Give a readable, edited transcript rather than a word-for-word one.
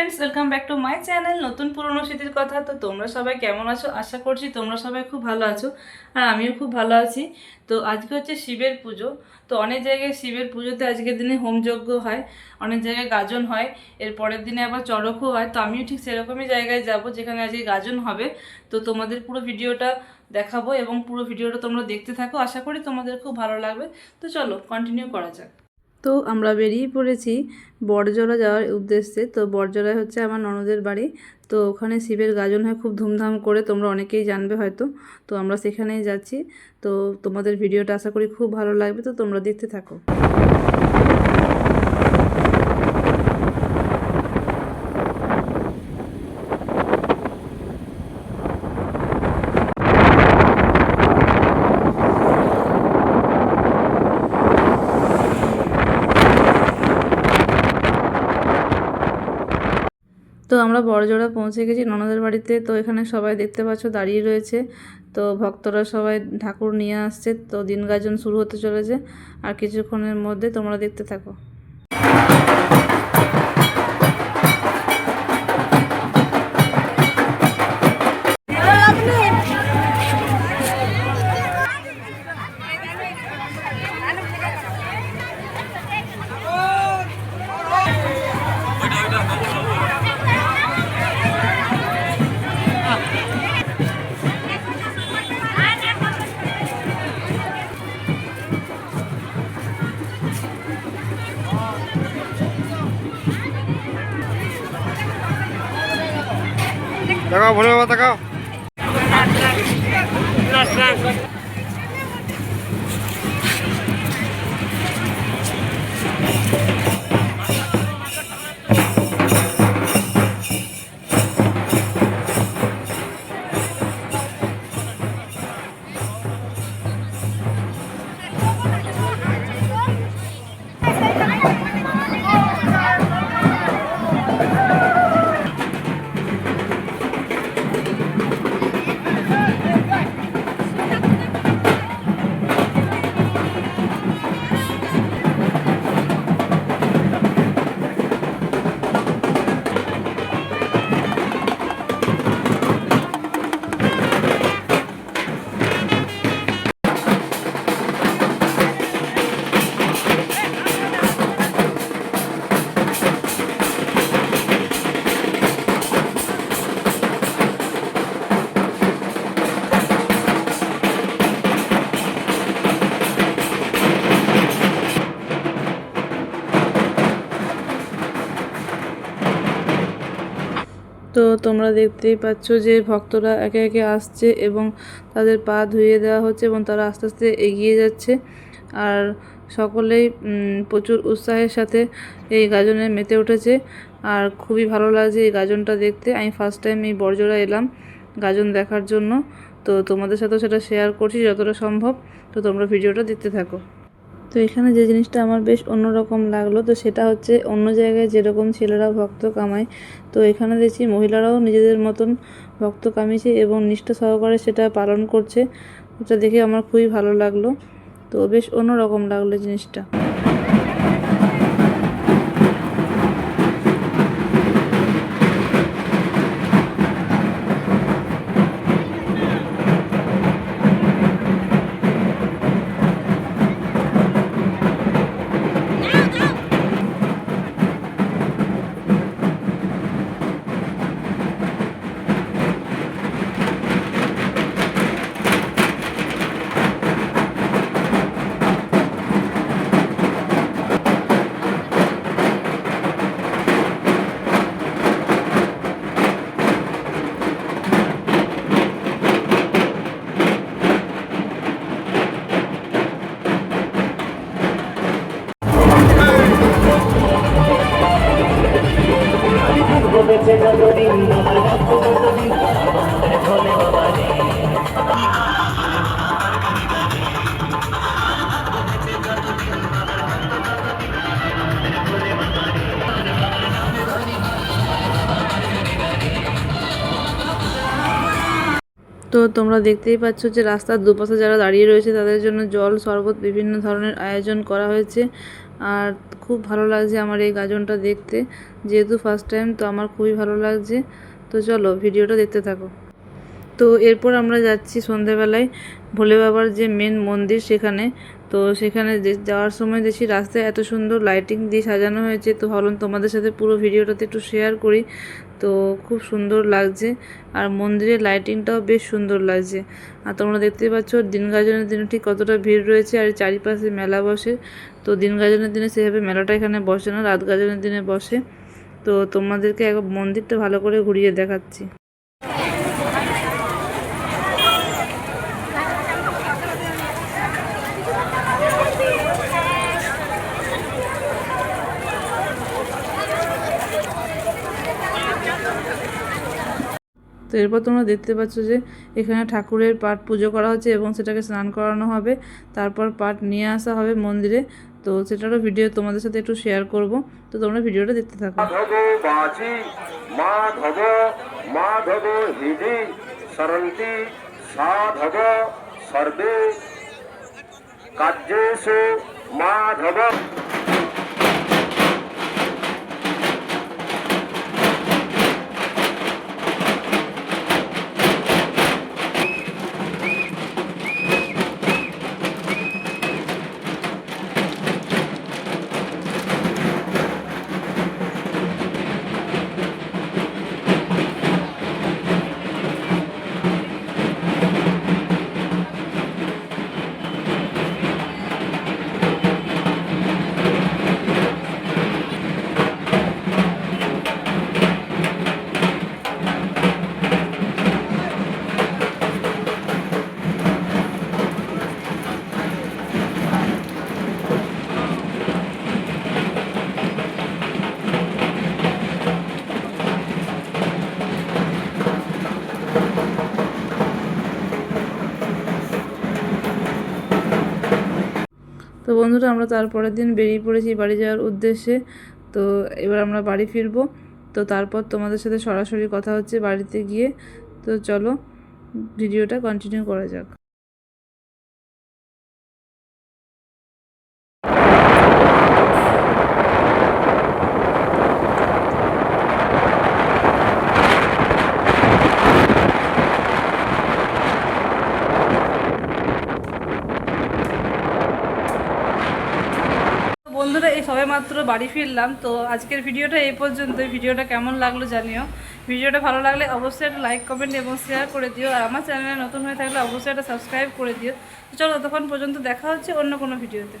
Friends welcome back to my channel नतून पुरानो स्मृतिर कथा। तो তোমরা সবাই কেমন আছো? আশা করছি তোমরা সবাই খুব ভালো আছো আর আমিও খুব ভালো আছি। তো আজকে হচ্ছে শিবের পুজো। তো অনেক জায়গায় শিবের পুজোতে আজকের দিনে হোমযজ্ঞ হয়, অনেক জায়গায় গাজন হয়, এর পরের দিনে আবার চড়কও হয়। তো আমিও ঠিক সেরকমই জায়গায় যাব যেখানে আজকে গাজন হবে। তো তোমাদের পুরো ভিডিওটা দেখাবো এবং পুরো ভিডিওটা তোমরা দেখতে থাকো, আশা করি তোমাদের খুব ভালো লাগবে। তো চলো কন্টিনিউ করা যাক। তো আমরা বেরিয়ে পড়েছি বড়জোড়া যাওয়ার উদ্দেশ্যে। তো বড়জোড়ায় হচ্ছে আমার ননদের বাড়ি। তো ওখানে শিবের গাজন হয় খুব ধুমধাম করে, তোমরা অনেকেই জানবে হয়তো। তো আমরা সেখানেই যাচ্ছি। তো তোমাদের ভিডিওটা আশা করি খুব ভালো লাগবে, তো তোমরা দেখতে থাকো। তো আমরা বড়জোড়া পৌঁছে গেছি ননদের বাড়িতে। তো এখানে সবাই দেখতে পাচ্ছ দাঁড়িয়ে রয়েছে। তো ভক্তরা সবাই ঠাকুর নিয়ে আসছে। তো দিন গাজন শুরু হতে চলেছে আর কিছুক্ষণের মধ্যে, তোমরা দেখতে থাকো। তাকাও ভোলে বাবা তাকাও। তো তোমরা দেখতেই পাচ্ছ যে ভক্তরা একে একে আসছে এবং তাদের পা ধুইয়ে দেওয়া হচ্ছে এবং তারা আস্তে আস্তে এগিয়ে যাচ্ছে। আর সকলেই প্রচুর উৎসাহের সাথে এই গাজনে মেতে উঠেছে আর খুবই ভালো লাগছে এই গাজনটা দেখতে। আমি ফার্স্ট টাইম এই বড়জোড়া এলাম গাজন দেখার জন্য। তো তোমাদের সাথেও সেটা শেয়ার করছি যতটা সম্ভব। তো তোমরা ভিডিওটা দেখতে থাকো। তো এখানে যে জিনিসটা আমার বেশ অন্যরকম লাগলো, তো সেটা হচ্ছে অন্য জায়গায় যেরকম ছেলেরা ভক্ত কামায়, তো এখানে দেখছি মহিলারাও নিজেদের মতন ভক্ত কামিয়েছে এবং নিষ্ঠা সহকারে সেটা পালন করছে। এটা দেখে আমার খুবই ভালো লাগলো। তো বেশ অন্যরকম লাগলো জিনিসটা। তো তোমরা দেখতেই পাচ্ছ যে রাস্তার দুপাশে যারা দাঁড়িয়ে রয়েছে তাদের জন্য জল শরবত বিভিন্ন ধরনের আয়োজন করা হয়েছে। আর খুব ভালো লাগছে আমার এই গাজনটা দেখতে, যেহেতু ফার্স্ট টাইম তো আমার খুবই ভালো লাগছে। তো চলো ভিডিওটা দেখতে থাকো। তো এরপর আমরা যাচ্ছি সন্ধেবেলায় ভোলে বাবার যে মেন মন্দির সেখানে। তো সেখানে যাওয়ার সময় দেখি রাস্তায় এত সুন্দর লাইটিং দিয়ে সাজানো হয়েছে, তো ভাবলাম তোমাদের সাথে পুরো ভিডিওটাতে একটু শেয়ার করি। তো খুব সুন্দর লাগছে, আর মন্দিরের লাইটিংটাও বেশ সুন্দর লাগছে। আর তোমরা দেখতে পাচ্ছ দিন গাজনের দিনে ঠিক কতটা ভিড় রয়েছে, আর চারিপাশে মেলা বসে। তো দিন গাজনের দিনে সেভাবে মেলাটা এখানে বসে না, রাত গাজনের দিনে বসে। তো তোমাদেরকে একবার মন্দিরটা ভালো করে ঘুরিয়ে দেখাচ্ছি। তো এরপর তোমরা দেখতে পাচ্ছ যে এখানে ঠাকুরের পাট পুজো করা হচ্ছে এবং সেটাকে স্নান করানো হবে, তারপর পাট নিয়ে আসা হবে মন্দিরে। তো সেটারও ভিডিও তোমাদের সাথে একটু শেয়ার করব, তো তোমরা ভিডিওটা দেখতে থাকো। মাধব বাচি মাধব মাধব হৃদি সরন্তি সাধব সর্বে কার্যেষু মাধব। তো বন্ধুরা আমরা তারপরের দিন বেরিয়ে পড়েছি বাড়ি যাওয়ার উদ্দেশ্যে। তো এবার আমরা বাড়ি ফিরবো। তো তারপর তোমাদের সাথে সরাসরি কথা হচ্ছে বাড়িতে গিয়ে। তো চলো ভিডিওটা কন্টিনিউ করা যাক। বন্ধুরা এই সবে মাত্র বাড়ি ফিরলাম। তো আজকের ভিডিওটা এই পর্যন্তই। ভিডিওটা কেমন লাগলো জানিও। ভিডিওটা ভালো লাগলে অবশ্যই একটা লাইক কমেন্ট এবং শেয়ার করে দিও, আর আমার চ্যানেলে নতুন হয়ে থাকলে অবশ্যই একটা সাবস্ক্রাইব করে দিও। তো চলো ততক্ষণ পর্যন্ত দেখা হচ্ছে অন্য কোনো ভিডিওতে।